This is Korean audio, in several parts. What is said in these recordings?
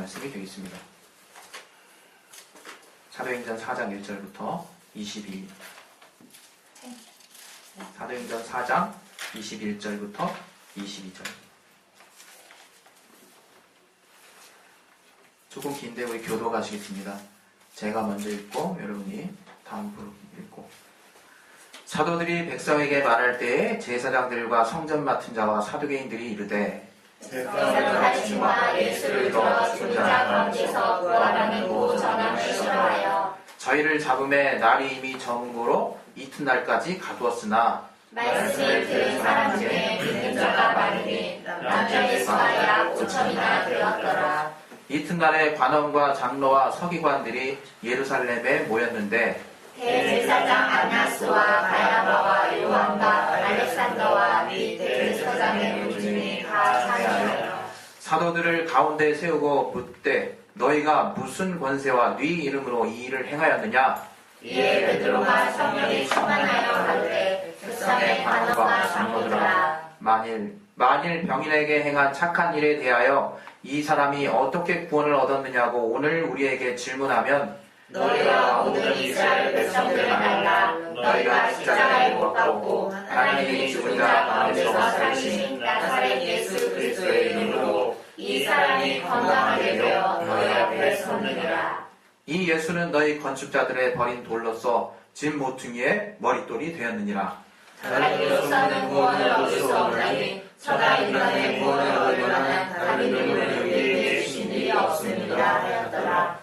말씀이 되겠습니다. 사도행전 4장 1절부터 22. 사도행전 4장 21절부터 22절. 조금 긴데 우리 교도 가시겠습니다. 제가 먼저 읽고 여러분이 다음으로 읽고. 사도들이 백성에게 말할 때에 제사장들과 성전 맡은 자와 사두개인들이 이르되 하나님과 예수를 들어 죽은 자 가운데서 부활하는 고 전함을 싫어하여 저희를 잡음에 날이 이미 저문고로 이튿날까지 가두었으나 말씀을 들은 사람 중에 믿는 자가 많으니 남녀의 수가 약 5천이나 되었더라. 이튿날에 관원과 장로와 서기관들이 예루살렘에 모였는데 대제사장 안나스와 바야바와 요한과 알렉산더와 및 대제사장의 문중이 다 참여하여 사도들을 가운데 세우고 묻되 너희가 무슨 권세와 네 이름으로 이 일을 행하였느냐? 이에 베드로가 성령에 충만하여 가로되 백성의 관원과 장로들아 만일 병인에게 행한 착한 일에 대하여 이 사람이 어떻게 구원을 얻었느냐고 오늘 우리에게 질문하면 너희가 모든 이스라엘 백성들을 알라. 너희가 십자가에 못 박고 하나님이 죽은 자 가운데서 살리신 나사렛 예수 그리스도의 이름으로 이 사람이 건강하게 되어 너희 앞에 섰느니라. 이 예수는 너희 건축자들의 버린 돌로서 집 모퉁이의 머릿돌이 되었느니라. 자기로서는 구원을 얻을 수 없나니 저가 인간의 구원을 얻을 만한 다른 이름을 우리에게 주신 일이 없습니다 하였더라.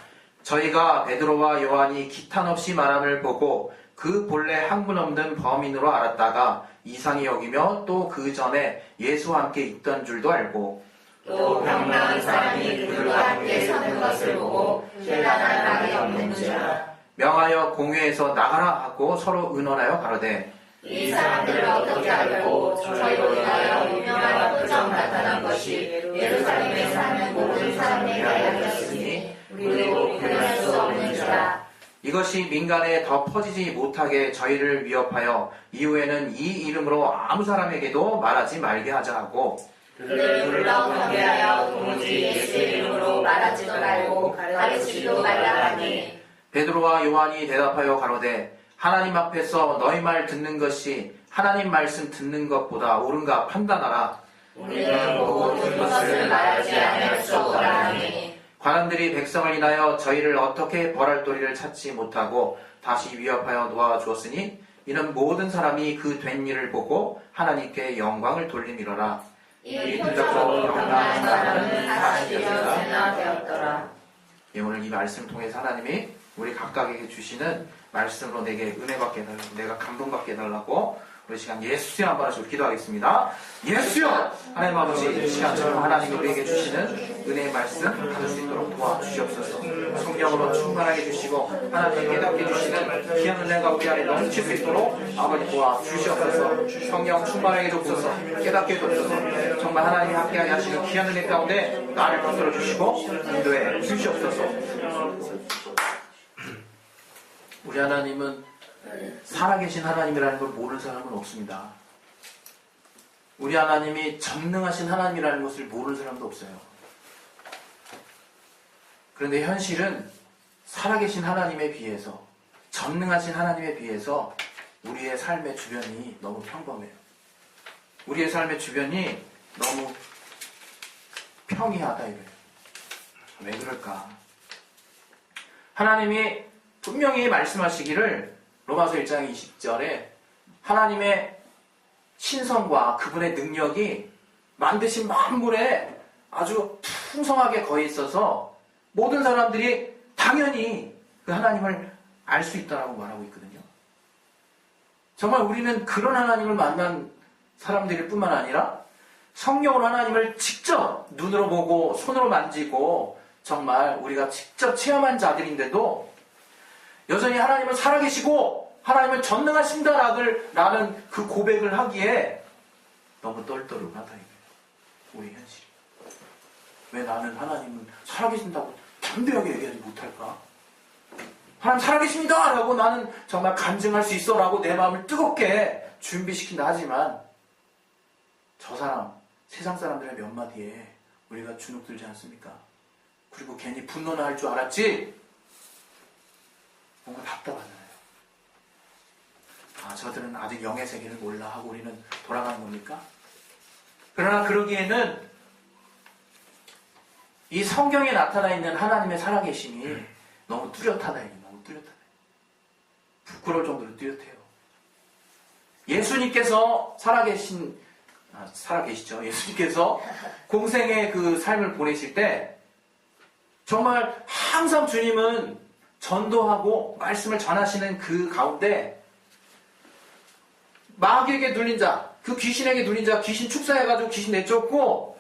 저희가 베드로와 요한이 기탄 없이 말함을 보고 그 본래 학문 없는 범인으로 알았다가 이상히 여기며 또 그 전에 예수와 함께 있던 줄도 알고 또 병나은 사람이 그들과 함께 서는 것을 보고 힐난할 말이 없는지라. 명하여 공회에서 나가라 하고 서로 의논하여 가로되 이 사람들을 어떻게 알고 저희로 인하여 유명한 표정 나타난 것이 예루살렘에 사는 모든 사람에게 알려졌으니 우리도 부인할 수 없는지라. 이것이 민간에 더 퍼지지 못하게 저희를 위협하여 이후에는 이 이름으로 아무 사람에게도 말하지 말게 하자 하고 그들을 불러 경계하여 도무지 예수의 이름으로 말하지도 말고 가르치지도 말라 하니 베드로와 요한이 대답하여 가로되 하나님 앞에서 너희 말 듣는 것이 하나님 말씀 듣는 것보다 옳은가 판단하라. 우리는 보고 든 것을 말하지 않을 수 없다 하니 관원들이 백성을 인하여 저희를 어떻게 벌할 도리를 찾지 못하고 다시 위협하여 놓아주었으니 이는 모든 사람이 그 된 일을 보고 하나님께 영광을 돌림이로라. 이 표적으로 강한 사람은 40여세나 되었더라. 예, 오늘 이 말씀을 통해서 하나님이 우리 각각에게 주시는 말씀으로 내게 은혜 받게 해달라고, 내가 감동 받게 해달라고 우리 시간 예수님 한번 하시고 기도하겠습니다. 예수여! 하나님 아버지, 이 시간처럼 하나님이 우리에게 주시는 은혜의 말씀 받을 수 있도록 도와주시옵소서. 성령으로 충만하게 주시고 하나님이 깨닫게 주시는 귀한 은혜가 우리 안에 넘칠 수 있도록 아버지 도와주시옵소서. 성령 충만하게 줍소서. 깨닫게 줍소서. 정말 하나님이 함께하게 하시는 귀한 은혜 가운데 나를 붙들어 주시고 인도해 주시옵소서. 우리 하나님은 살아계신 하나님이라는 걸 모르는 사람은 없습니다. 우리 하나님이 전능하신 하나님이라는 것을 모르는 사람도 없어요. 그런데 현실은 살아계신 하나님에 비해서, 전능하신 하나님에 비해서 우리의 삶의 주변이 너무 평범해요. 우리의 삶의 주변이 너무 평이하다 이래요. 왜 그럴까? 하나님이 분명히 말씀하시기를 로마서 1장 20절에 하나님의 신성과 그분의 능력이 만드신 만물에 아주 풍성하게 거해 있어서 모든 사람들이 당연히 그 하나님을 알 수 있다라고 말하고 있거든요. 정말 우리는 그런 하나님을 만난 사람들일 뿐만 아니라 성령으로 하나님을 직접 눈으로 보고 손으로 만지고 정말 우리가 직접 체험한 자들인데도 여전히 하나님은 살아계시고 하나님은 전능하신다라는 그 고백을 하기에 너무 떨떠름하다 이거예요. 우리 현실이. 왜 나는 하나님은 살아계신다고 담대하게 얘기하지 못할까? 하나님 살아계십니다! 라고 나는 정말 간증할 수 있어 라고 내 마음을 뜨겁게 준비시킨다 하지만 저 사람, 세상 사람들의 몇 마디에 우리가 주눅들지 않습니까? 그리고 괜히 분노나 할 줄 알았지? 뭔가 답답하잖아요. 아, 저들은 아직 영의 세계를 몰라 하고 우리는 돌아가는 겁니까? 그러나 그러기에는 이 성경에 나타나 있는 하나님의 살아계심이 너무 뚜렷하다. 너무 뚜렷하다. 부끄러울 정도로 뚜렷해요. 예수님께서 살아계시죠. 예수님께서 공생의 그 삶을 보내실 때 정말 항상 주님은 전도하고 말씀을 전하시는 그 가운데 마귀에게 눌린 자, 그 귀신에게 눌린 자, 귀신 축사해가지고 귀신 내쫓고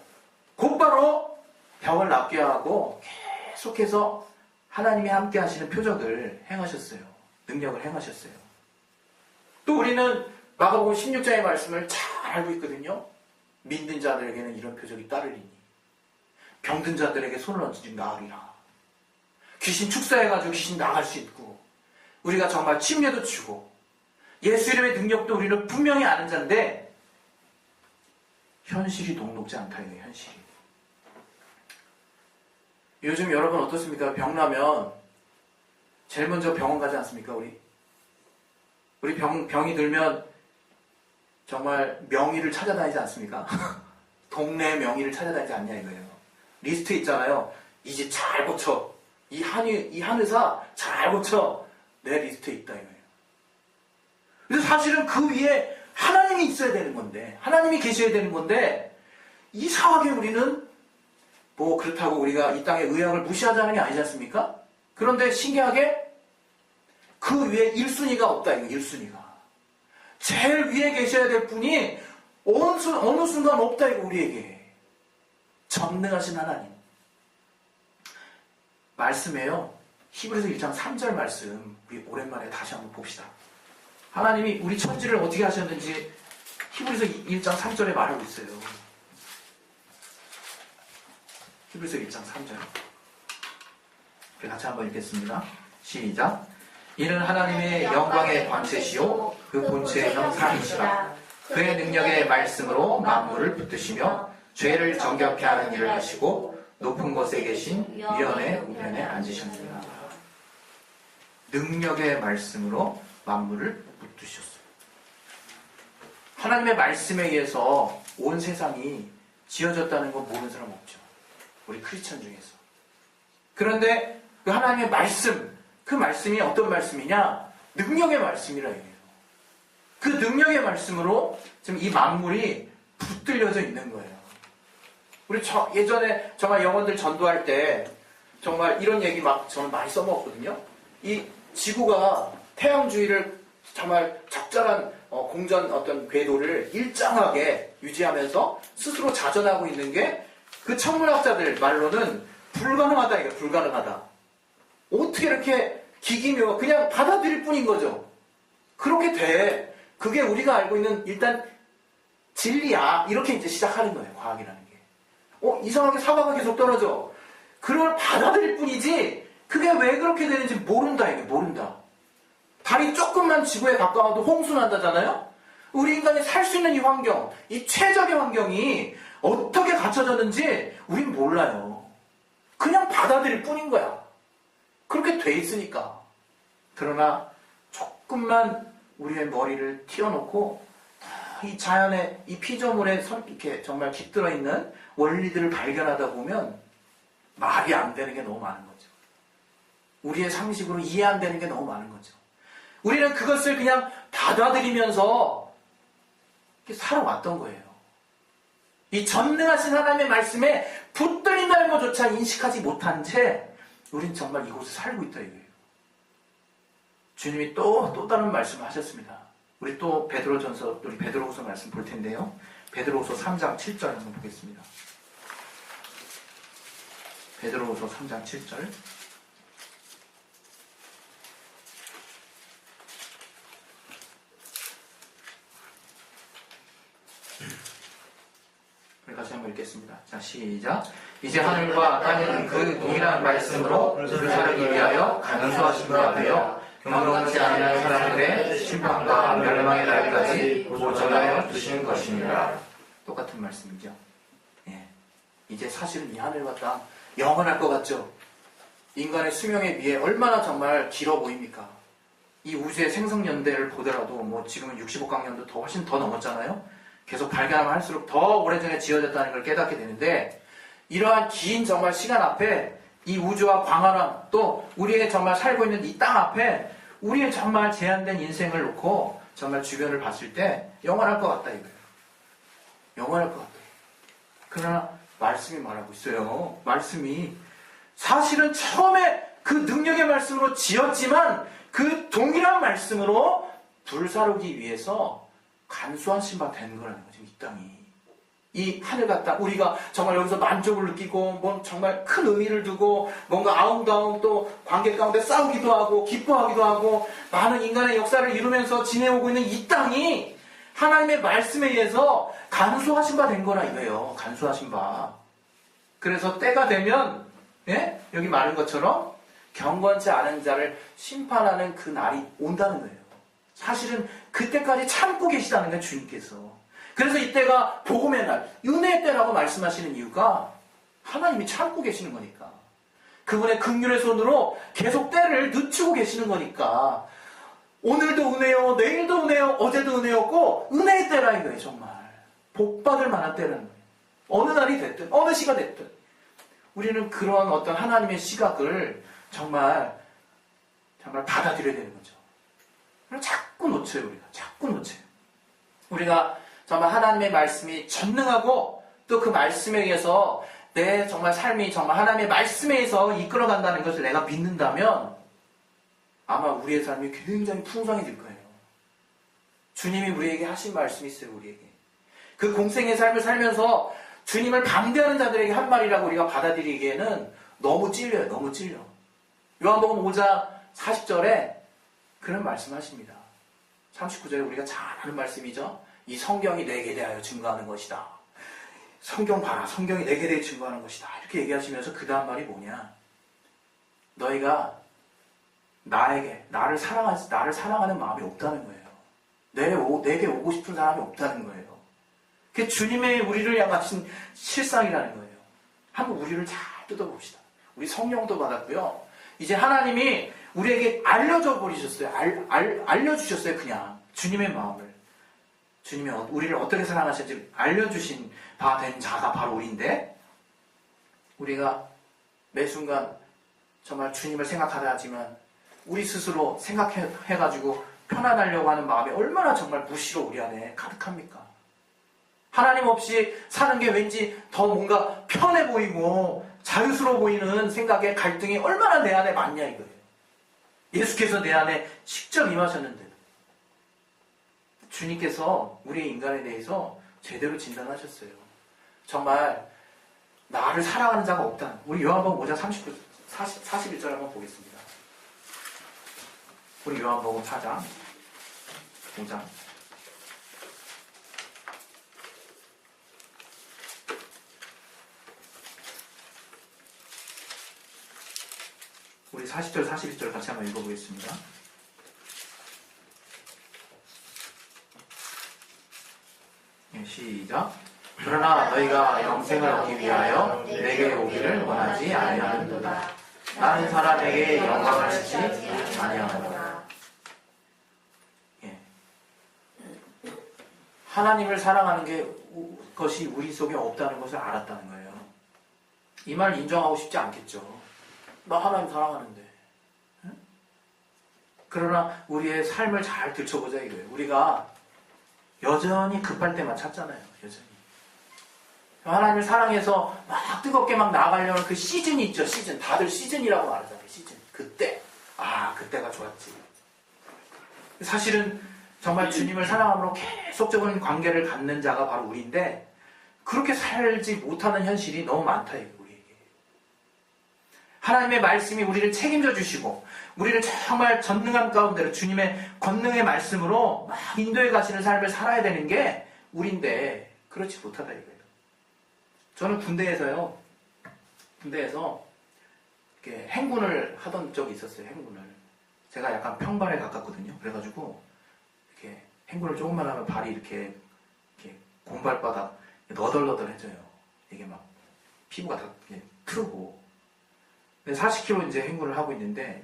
곧바로 병을 낫게 하고 계속해서 하나님이 함께 하시는 표적을 행하셨어요. 능력을 행하셨어요. 또 우리는 마가복음 16장의 말씀을 잘 알고 있거든요. 믿는 자들에게는 이런 표적이 따르리니 병든 자들에게 손을 얹으니 나으리라. 귀신 축사해가지고 귀신 나갈 수 있고 우리가 정말 침례도 주고 예수 이름의 능력도 우리는 분명히 아는 자인데 현실이 녹록지 않다 이거예요. 현실이. 요즘 여러분 어떻습니까? 병나면 제일 먼저 병원 가지 않습니까? 우리 병이 들면 정말 명의를 찾아다니지 않습니까? 동네 명의를 찾아다니지 않냐 이거예요. 리스트 있잖아요. 이 집 잘 고쳐. 이 한의사 잘 고쳐. 내 리스트에 있다 이거예요. 그래서 사실은 그 위에 하나님이 있어야 되는 건데, 하나님이 계셔야 되는 건데, 이상하게 우리는 뭐 그렇다고 우리가 이 땅의 의학을 무시하자는 게 아니지 않습니까? 그런데 신기하게 그 위에 1순위가 없다 이거 1순위가. 제일 위에 계셔야 될 분이 어느 순간 없다 이거 우리에게. 전능하신 하나님. 말씀에요. 히브리서 1장 3절 말씀 우리 오랜만에 다시 한번 봅시다. 하나님이 우리 천지를 어떻게 하셨는지 히브리서 1장 3절에 말하고 있어요. 히브리서 1장 3절. 우리 같이 한번 읽겠습니다. 시작. 이는 하나님의 영광의 광채시요 그 본체의 형상이시라. 그의 능력의 말씀으로 만물을 붙드시며 죄를 정결케 하는 일을 하시고 높은 곳에 계신 위원의 우편에 앉으셨습니다. 능력의 말씀으로 만물을 붙드셨어요. 하나님의 말씀에 의해서 온 세상이 지어졌다는 건 모르는 사람 없죠. 우리 크리스천 중에서. 그런데 그 하나님의 말씀, 그 말씀이 어떤 말씀이냐? 능력의 말씀이라 해요. 그 능력의 말씀으로 지금 이 만물이 붙들려져 있는 거예요. 우리 예전에 정말 영혼들 전도할 때 정말 이런 얘기 막 저는 많이 써먹었거든요. 이 지구가 태양주위를 정말 적절한 공전 어떤 궤도를 일정하게 유지하면서 스스로 자전하고 있는 게 그 천문학자들 말로는 불가능하다 이게 불가능하다. 어떻게 이렇게 기기묘 그냥 받아들일 뿐인 거죠. 그렇게 돼. 그게 우리가 알고 있는 일단 진리야. 이렇게 이제 시작하는 거예요. 과학이라는 게. 이상하게 사과가 계속 떨어져. 그걸 받아들일 뿐이지 그게 왜 그렇게 되는지 모른다 이게 모른다. 달이 조금만 지구에 가까워도 홍수 난다잖아요. 우리 인간이 살 수 있는 이 환경, 이 최적의 환경이 어떻게 갖춰졌는지 우린 몰라요. 그냥 받아들일 뿐인 거야. 그렇게 돼 있으니까. 그러나 조금만 우리의 머리를 튀어놓고 이 자연의 이 피조물에 이렇게 정말 깃들어 있는 원리들을 발견하다 보면 말이 안 되는 게 너무 많은 거죠. 우리의 상식으로 이해 안 되는 게 너무 많은 거죠. 우리는 그것을 그냥 받아들이면서 이렇게 살아왔던 거예요. 이 전능하신 하나님의 말씀에 붙들린다는 것조차 인식하지 못한 채 우린 정말 이곳에 살고 있다 이거예요. 주님이 또 다른 말씀을 하셨습니다. 우리 또 우리 베드로후서 말씀 볼 텐데요. 베드로후서 3장 7절 한번 보겠습니다. 베드로후서 3장 7절. 우리 같이 한번 읽겠습니다. 자, 시작. 이제 하늘과 땅은 그 동일한 말씀으로 그를 살기 위하여 간수하신 바 되어 경건하지 않은 사람들의 심판과 멸망의 날까지 보존하여 두시는 것입니다. 똑같은 말씀이죠. 예. 이제 사실은 이 하늘과 땅, 영원할 것 같죠? 인간의 수명의 미에 얼마나 정말 길어 보입니까? 이 우주의 생성연대를 보더라도 뭐 지금은 65강년도 더 훨씬 더 넘었잖아요. 계속 발견하면 할수록 더 오래전에 지어졌다는 걸 깨닫게 되는데 이러한 긴 정말 시간 앞에 이 우주와 광활함 또 우리의 정말 살고 있는 이 땅 앞에 우리의 정말 제한된 인생을 놓고 정말 주변을 봤을 때 영원할 것 같다 이거예요. 영원할 것 같다. 그러나 말씀이 말하고 있어요. 말씀이 사실은 처음에 그 능력의 말씀으로 지었지만 그 동일한 말씀으로 불사르기 위해서 간수하신 바 되는 거라는 거죠. 이 땅이. 이 하늘과 땅, 우리가 정말 여기서 만족을 느끼고, 뭐 정말 큰 의미를 두고, 뭔가 아웅다웅 또 관계 가운데 싸우기도 하고, 기뻐하기도 하고, 많은 인간의 역사를 이루면서 지내오고 있는 이 땅이 하나님의 말씀에 의해서 간수하신 바 된 거라 이거예요. 간수하신 바. 그래서 때가 되면, 예? 여기 말한 것처럼 경건치 않은 자를 심판하는 그 날이 온다는 거예요. 사실은 그때까지 참고 계시다는 거예요, 주님께서. 그래서 이때가 복음의 날, 은혜의 때라고 말씀하시는 이유가 하나님이 참고 계시는 거니까. 그분의 긍휼의 손으로 계속 때를 늦추고 계시는 거니까. 오늘도 은혜요, 내일도 은혜요, 어제도 은혜였고 은혜의 때라 이거예요, 정말. 복받을 만한 때라는 거예요. 어느 날이 됐든, 어느 시가 됐든. 우리는 그런 어떤 하나님의 시각을 정말 받아들여야 되는 거죠. 자꾸 놓쳐요, 우리가. 자꾸 놓쳐요. 우리가 정말 하나님의 말씀이 전능하고 또 그 말씀에 의해서 내 정말 삶이 정말 하나님의 말씀에 의해서 이끌어간다는 것을 내가 믿는다면 아마 우리의 삶이 굉장히 풍성해질 거예요. 주님이 우리에게 하신 말씀이 있어요, 우리에게. 그 공생의 삶을 살면서 주님을 반대하는 자들에게 한 말이라고 우리가 받아들이기에는 너무 찔려요, 너무 찔려. 요한복음 5장 40절에 그런 말씀하십니다. 39절에 우리가 잘 아는 말씀이죠. 이 성경이 내게 대하여 증거하는 것이다. 성경 봐라. 성경이 내게 대해 증거하는 것이다. 이렇게 얘기하시면서 그 다음 말이 뭐냐. 너희가 나를 사랑하는 마음이 없다는 거예요. 내게 오고 싶은 사람이 없다는 거예요. 그게 주님의 우리를 향하신 실상이라는 거예요. 한번 우리를 잘 뜯어봅시다. 우리 성령도 받았고요. 이제 하나님이 우리에게 알려줘 버리셨어요. 알려주셨어요. 그냥 주님의 마음을. 주님이 우리를 어떻게 사랑하실지 알려주신 바 된 자가 바로 우리인데 우리가 매 순간 정말 주님을 생각하다 하지만 우리 스스로 생각해가지고 편안하려고 하는 마음이 얼마나 정말 무시로 우리 안에 가득합니까? 하나님 없이 사는 게 왠지 더 뭔가 편해 보이고 자유스러워 보이는 생각에 갈등이 얼마나 내 안에 많냐 이거예요. 예수께서 내 안에 직접 임하셨는데 주님께서 우리 인간에 대해서 제대로 진단하셨어요. 정말 나를 사랑하는 자가 없다. 우리 요한복음 5장 41절 한번 보겠습니다. 우리 요한복음 4장 5장 우리 40절 41절 같이 한번 읽어보겠습니다. 시작. 그러나 너희가 영생을 얻기 위하여 내게 오기를 원하지 아니하는도다. 다른 사람에게 영광을 주지 아니하노라. 하나님을 사랑하는 것이 우리 속에 없다는 것을 알았다는 거예요. 이 말 인정하고 싶지 않겠죠. 나 하나님 사랑하는데. 그러나 우리의 삶을 잘 들춰보자 이거예요. 우리가 여전히 급할 때만 찾잖아요. 여전히. 하나님을 사랑해서 막 뜨겁게 막 나아가려는 그 시즌이 있죠. 시즌. 다들 시즌이라고 말하잖아요. 시즌. 그때. 그때가 좋았지. 사실은 정말 주님을 사랑함으로 계속적인 관계를 갖는 자가 바로 우리인데 그렇게 살지 못하는 현실이 너무 많다. 우리에게. 하나님의 말씀이 우리를 책임져 주시고 우리를 정말 전능함 가운데로 주님의 권능의 말씀으로 막 인도해 가시는 삶을 살아야 되는 게 우리인데 그렇지 못하다 이거예요. 저는 군대에서 이렇게 행군을 하던 적이 있었어요. 행군을. 제가 약간 평발에 가깝거든요. 그래가지고 이렇게 행군을 조금만 하면 발이 이렇게 곰발바닥 너덜너덜해져요. 이게 막 피부가 다 트고 근데 40km 이제 행군을 하고 있는데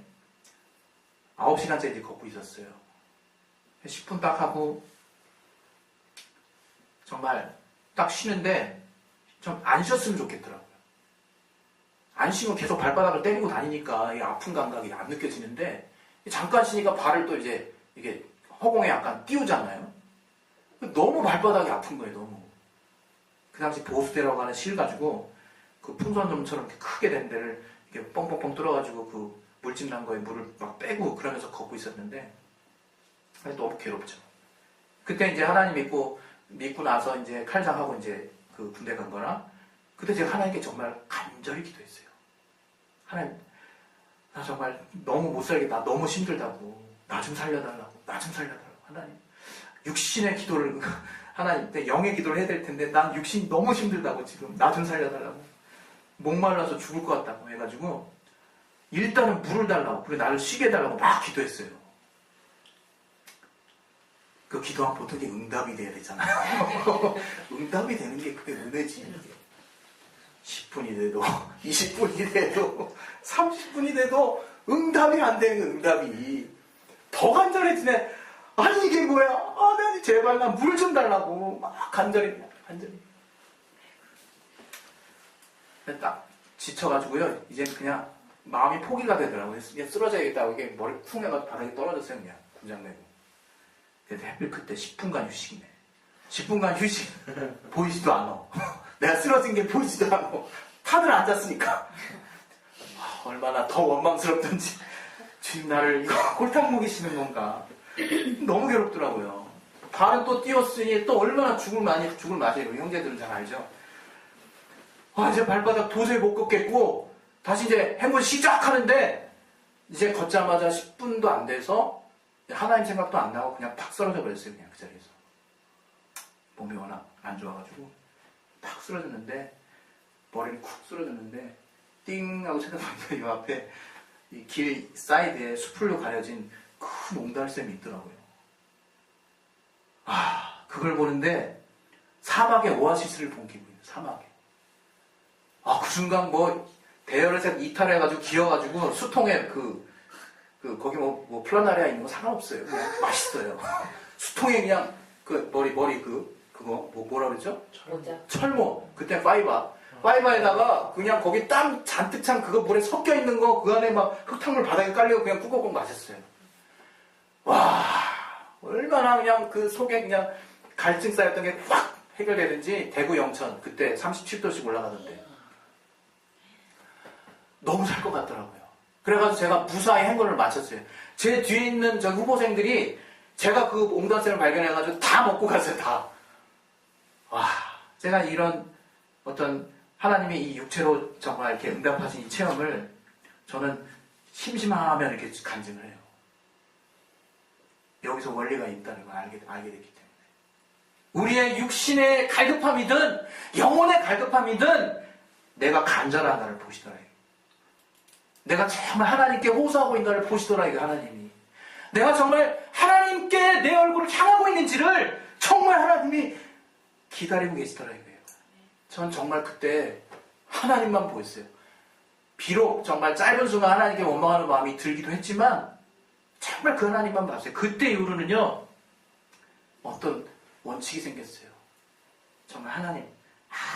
9시간째 이제 걷고 있었어요. 10분 딱 하고 정말 딱 쉬는데 좀 안 쉬었으면 좋겠더라고요. 안 쉬면 계속 발바닥을 때리고 다니니까 이 아픈 감각이 안 느껴지는데 잠깐 쉬니까 발을 또 이제 이게 허공에 약간 띄우잖아요. 너무 발바닥이 아픈 거예요. 너무. 그 당시 보수대라고 하는 실 가지고 그 풍선놈처럼 이렇게 크게 된 데를 이렇게 뻥뻥뻥 뚫어가지고 그 물집 난 거에 물을 막 빼고 그러면서 걷고 있었는데 너무 괴롭죠. 그때 이제 하나님 믿고 나서 이제 칼장하고 이제 그 군대 간 거라 그때 제가 하나님께 정말 간절히 기도했어요. 하나님, 나 정말 너무 못 살겠다. 너무 힘들다고. 나 좀 살려달라고. 나 좀 살려달라고. 하나님, 육신의 기도를 하나님 때 영의 기도를 해야 될 텐데 난 육신이 너무 힘들다고 지금 나 좀 살려달라고. 목말라서 죽을 것 같다고 해가지고 일단은 물을 달라고 그리고 나를 쉬게 해달라고 막 기도했어요. 그 기도한 보통 게 응답이 돼야 되잖아요. 응답이 되는 게 그게 은혜지. 10분이 돼도 20분이 돼도 30분이 돼도 응답이 안 되는 응답이 더 간절해지네. 아니 이게 뭐야? 하나님 제발 나 물 좀 달라고 막 간절히. 딱 지쳐가지고요. 이제 그냥 마음이 포기가 되더라고요. 그냥 쓰러져야겠다고 이게 머리 쿵 해가지고 바닥에 떨어졌어요. 그냥 군장 내고. 근데 하필 그때 10분간 휴식이네. 10분간 휴식 보이지도 않아. 내가 쓰러진 게 보이지도 않아. 다들 앉았으니까. 얼마나 더 원망스럽던지. 지금 나를 이거 골탕 먹이시는 건가. 너무 괴롭더라고요. 발은 또 띄었으니 또 얼마나 죽을 맛이에요. 형제들은 잘 알죠. 이제 발바닥 도저히 못 걷겠고 다시 이제 행군 시작하는데 이제 걷자마자 10분도 안 돼서 하나님 생각도 안 나고 그냥 팍 쓰러져 버렸어요. 그냥 그 자리에서. 몸이 워낙 안 좋아가지고 팍 쓰러졌는데 머리는 쿡 쓰러졌는데 띵 하고 쳐다보니까 이 앞에 이 길 사이드에 수풀로 가려진 큰 옹달샘이 있더라고요. 그걸 보는데 사막의 오아시스를 본 기분이에요. 사막에. 그 순간 대열에서 이탈해가지고 기어가지고 수통에 거기 플라나리아 있는 거 상관없어요. 그냥 맛있어요. 수통에 그냥 머리 그거 뭐라 그랬죠? 철모. 그때 파이바에다가 그냥 거기 땀 잔뜩 찬 그거 물에 섞여 있는 거 그 안에 막 흙탕물 바닥에 깔리고 그냥 꾸벅꾸벅 마셨어요. 와, 얼마나 그냥 그 속에 그냥 갈증 쌓였던 게 확 해결되는지 대구 영천 그때 37도씩 올라가던데 너무 살 것 같더라고요. 그래가지고 제가 무사히 행군을 마쳤어요. 제 뒤에 있는 저 후보생들이 제가 그 옹단샘을 발견해가지고 다 먹고 갔어요. 다. 제가 이런 어떤 하나님의 이 육체로 정말 이렇게 응답하신 이 체험을 저는 심심하면 이렇게 간증을 해요. 여기서 원리가 있다는 걸 알게 됐기 때문에. 우리의 육신의 갈급함이든 영혼의 갈급함이든 내가 간절한가를 보시더라. 내가 정말 하나님께 호소하고 있는가를 보시더라. 이거 하나님이. 내가 정말 하나님께 내 얼굴을 향하고 있는지를 정말 하나님이 기다리고 계시더라. 이거예요. 전 정말 그때 하나님만 보였어요. 비록 정말 짧은 순간 하나님께 원망하는 마음이 들기도 했지만 정말 그 하나님만 봤어요. 그때 이후로는요 어떤 원칙이 생겼어요. 정말 하나님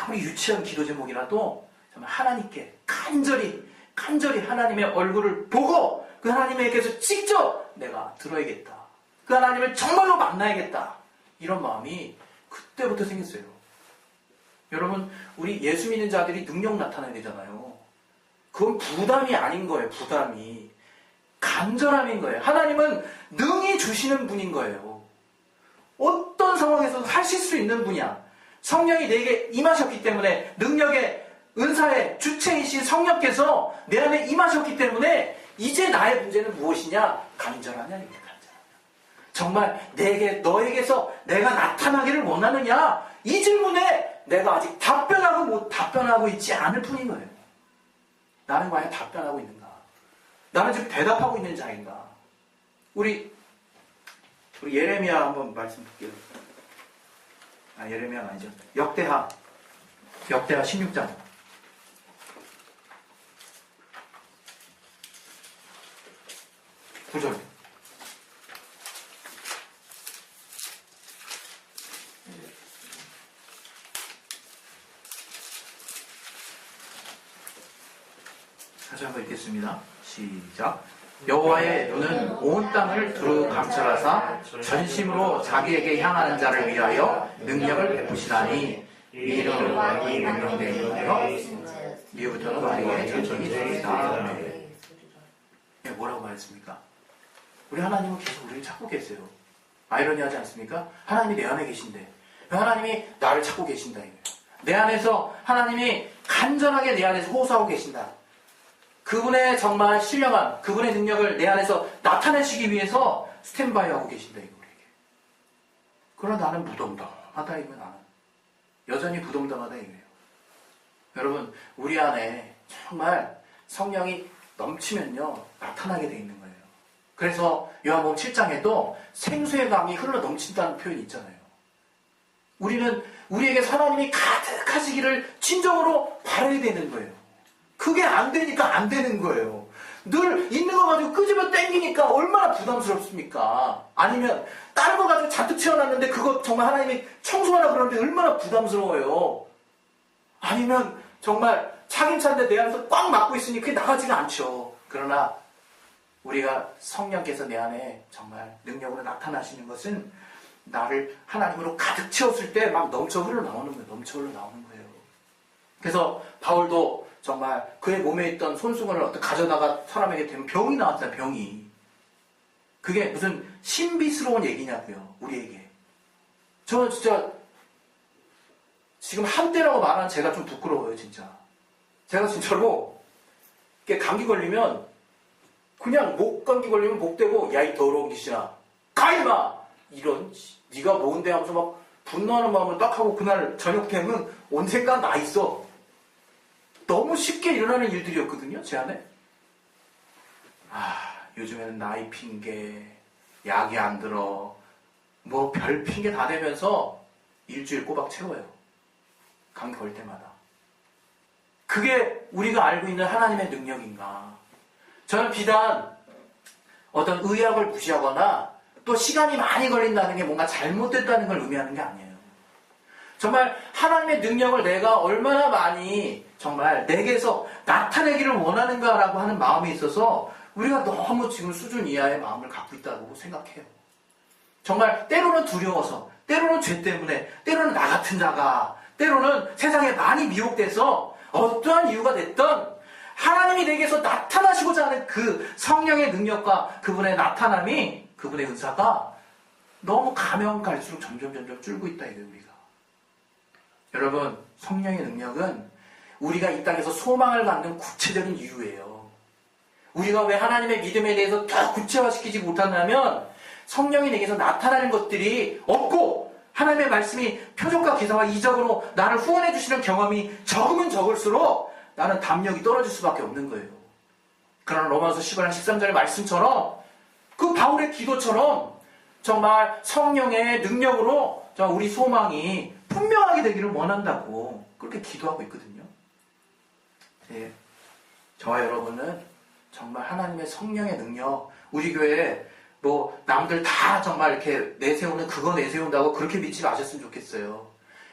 아무리 유치한 기도 제목이라도 정말 하나님께 간절히 하나님의 얼굴을 보고 그 하나님에게서 직접 내가 들어야겠다. 그 하나님을 정말로 만나야겠다. 이런 마음이 그때부터 생겼어요. 여러분 우리 예수 믿는 자들이 능력 나타내야 되잖아요. 그건 부담이 아닌 거예요. 부담이. 간절함인 거예요. 하나님은 능히 주시는 분인 거예요. 어떤 상황에서도 하실 수 있는 분이야. 성령이 내게 임하셨기 때문에 능력의 은사의 주체이신 성령께서 내 안에 임하셨기 때문에 이제 나의 문제는 무엇이냐? 간절하냐? 이게 간절하냐? 정말 너에게서 내가 나타나기를 원하느냐? 이 질문에 내가 아직 답변하고 있지 않을 뿐인 거예요. 나는 과연 답변하고 있는가? 나는 지금 대답하고 있는 자인가? 우리 예레미야 한번 말씀 볼게요. 예레미야가 아니죠. 역대하 16장. 9절. 다시 한번 읽겠습니다. 시작. 여호와의 눈은 온 땅을 두루 감찰하사 전심으로 자기에게 향하는 자를 위하여 능력을 베푸시다니 이는 왕이 명령되어 이후부터는 왕에게 전적이 되리이다. 네, 뭐라고 말했습니까? 우리 하나님은 계속 우리를 찾고 계세요. 아이러니하지 않습니까? 하나님이 내 안에 계신데 하나님이 나를 찾고 계신다. 이거예요. 내 안에서 하나님이 간절하게 내 안에서 호소하고 계신다. 그분의 정말 신령한 그분의 능력을 내 안에서 나타내시기 위해서 스탠바이하고 계신다. 이거 우리에게. 그러나 나는 무덤덤하다. 이거 나는 여전히 무덤덤하다. 이거예요. 여러분 우리 안에 정말 성령이 넘치면요 나타나게 돼 있는 거예요. 그래서 요한복음 7장에도 생수의 강이 흘러 넘친다는 표현이 있잖아요. 우리는 우리에게 하나님이 가득하시기를 진정으로 바라야 되는 거예요. 그게 안 되니까 안 되는 거예요. 늘 있는 거 가지고 끄집어 땡기니까 얼마나 부담스럽습니까? 아니면 다른 거 가지고 잔뜩 채워놨는데 그거 정말 하나님이 청소하라 그러는데 얼마나 부담스러워요. 아니면 정말 차근차근데 내 안에서 꽉 막고 있으니 그게 나가지가 않죠. 그러나 우리가 성령께서 내 안에 정말 능력으로 나타나시는 것은 나를 하나님으로 가득 채웠을 때 막 넘쳐 흘러나오는 거예요. 넘쳐 흘러나오는 거예요. 그래서 바울도 정말 그의 몸에 있던 손수건을 어떻게 가져다가 사람에게 대면 병이 나왔잖아요. 병이. 그게 무슨 신비스러운 얘기냐고요. 우리에게. 저는 진짜 지금 한때라고 말하는 제가 좀 부끄러워요. 진짜. 제가 진짜로 감기 걸리면 그냥 목 감기 걸리면 목 대고 야 이 더러운 기씨나 가임마 이런 네가 뭔데 하면서 막 분노하는 마음을 딱 하고 그날 저녁 되면 언젠가 나 있어. 너무 쉽게 일어나는 일들이었거든요. 제 안에. 요즘에는 나이 핑계 약이 안 들어 뭐 별 핑계 다 대면서 일주일 꼬박 채워요. 감기 걸 때마다. 그게 우리가 알고 있는 하나님의 능력인가? 저는 비단 어떤 의학을 무시하거나 또 시간이 많이 걸린다는 게 뭔가 잘못됐다는 걸 의미하는 게 아니에요. 정말 하나님의 능력을 내가 얼마나 많이 정말 내게서 나타내기를 원하는가라고 하는 마음이 있어서 우리가 너무 지금 수준 이하의 마음을 갖고 있다고 생각해요. 정말 때로는 두려워서, 때로는 죄 때문에, 때로는 나 같은 자가, 때로는 세상에 많이 미혹돼서 어떠한 이유가 됐던 하나님이 내게서 나타나시고자 하는 그 성령의 능력과 그분의 나타남이, 그분의 은사가 너무 가면 갈수록 점점 줄고 있다 이거예요. 우리가. 여러분, 성령의 능력은 우리가 이 땅에서 소망을 갖는 구체적인 이유예요. 우리가 왜 하나님의 믿음에 대해서 더 구체화시키지 못한다면 성령이 내게서 나타나는 것들이 없고 하나님의 말씀이 표적과 기사와 이적으로 나를 후원해 주시는 경험이 적으면 적을수록 나는 담력이 떨어질 수밖에 없는 거예요. 그러나 로마서 10장 13절의 말씀처럼 그 바울의 기도처럼 정말 성령의 능력으로 우리 소망이 분명하게 되기를 원한다고 그렇게 기도하고 있거든요. 예. 저와 여러분은 정말 하나님의 성령의 능력, 우리 교회에 뭐 남들 다 정말 이렇게 내세우는 그거 내세운다고 그렇게 믿지 마셨으면 좋겠어요.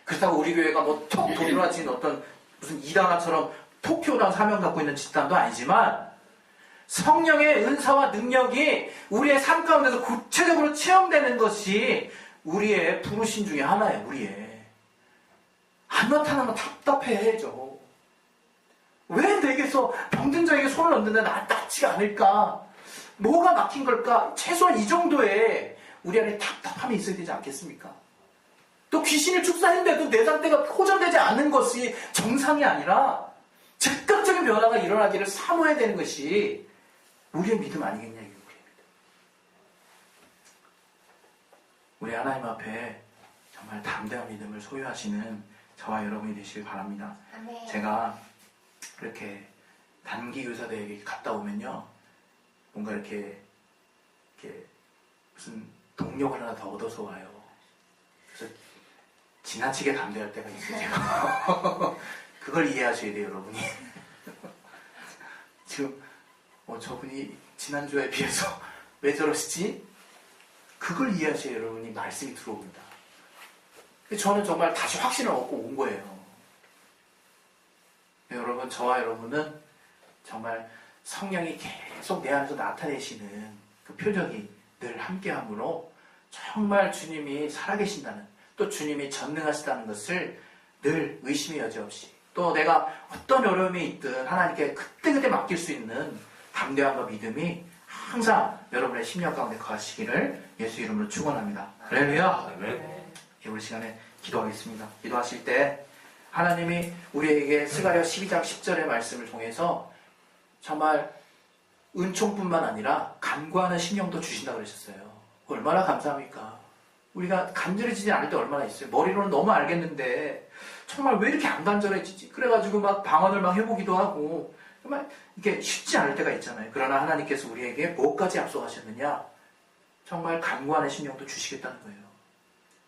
그렇다고 우리 교회가 뭐 톡 도드라진 어떤 무슨 이단아처럼 톡표랑 사명 갖고 있는 집단도 아니지만 성령의 은사와 능력이 우리의 삶 가운데서 구체적으로 체험되는 것이 우리의 부르심 중에 하나예요. 우리의. 안 나타나면 답답해져. 왜 내게서 병든 자에게 손을 얹는데 낫지가 않을까? 뭐가 막힌 걸까? 최소한 이 정도의 우리 안에 답답함이 있어야 되지 않겠습니까? 또 귀신을 축사했는데도 내 상태가 호전되지 않는 것이 정상이 아니라 즉각적인 변화가 일어나기를 사모해야 되는 것이 우리의 믿음 아니겠냐, 이게 우리의 믿음. 우리 하나님 앞에 정말 담대한 믿음을 소유하시는 저와 여러분이 되시길 바랍니다. 아멘. 제가 이렇게 단기 교사대회에 갔다 오면요, 뭔가 이렇게 무슨 동력을 하나 더 얻어서 와요. 그래서 지나치게 담대할 때가 있어요. 그걸 이해하셔야 돼요, 여러분이. 지금 저분이 지난주에 비해서 왜 저러시지? 그걸 이해하셔야 여러분이 말씀이 들어옵니다. 저는 정말 다시 확신을 얻고 온 거예요. 여러분, 저와 여러분은 정말 성령이 계속 내 안에서 나타내시는 그 표적이 늘 함께함으로 정말 주님이 살아계신다는, 또 주님이 전능하시다는 것을 늘 의심의 여지 없이, 또 내가 어떤 어려움이 있든 하나님께 그때그때 맡길 수 있는 담대함과 믿음이 항상 여러분의 심령 가운데 거하시기를 예수 이름으로 축원합니다. 할렐루야. 우리 시간에 기도하겠습니다. 기도하실 때 하나님이 우리에게 스가랴 12장 10절의 말씀을 통해서 정말 은총뿐만 아니라 간구하는 심령도 주신다고 그러셨어요. 얼마나 감사합니까? 우리가 간절해지지 않을 때 얼마나 있어요. 머리로는 너무 알겠는데 정말 왜 이렇게 안 간절해지지? 그래가지고 막 방언을 막 해보기도 하고 정말 이게 쉽지 않을 때가 있잖아요. 그러나 하나님께서 우리에게 뭐까지 약속하셨느냐? 정말 간구하는 심령도 주시겠다는 거예요.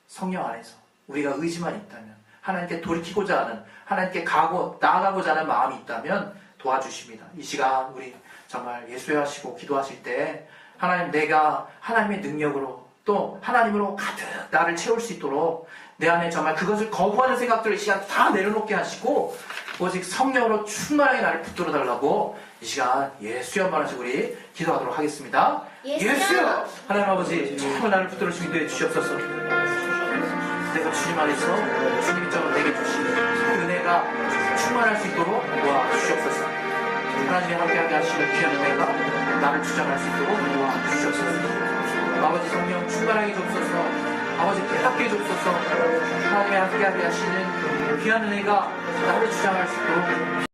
성령 안에서 우리가 의지만 있다면, 하나님께 돌이키고자 하는, 하나님께 나아가고자 하는 마음이 있다면 도와주십니다. 이 시간 우리 정말 예수하시고 기도하실 때 하나님, 내가 하나님의 능력으로 또 하나님으로 가득 나를 채울 수 있도록 내 안에 정말 그것을 거부하는 생각들을 이 시간 다 내려놓게 하시고 오직 성령으로 충만하게 나를 붙들어 달라고 이 시간 예수여 말하시고 우리 기도하도록 하겠습니다. 예수여! 하나님 아버지, 정말 나를 붙들어 주시기 위해 주시옵소서. 내가 주님 안에서 주님처럼 내게 주시는 그 은혜가 충만할 수 있도록 도와주시옵소서. 하나님이 함께하게 하시는 귀한 은혜가 나를 주장할 수 있도록 도와주시옵소서. 아버지 성령 충만하게 줍소서. 아버지 깨닫게 줍소서. 하나님이 함께하게 하시는 귀한 은혜가 나를 주장할 수 있도록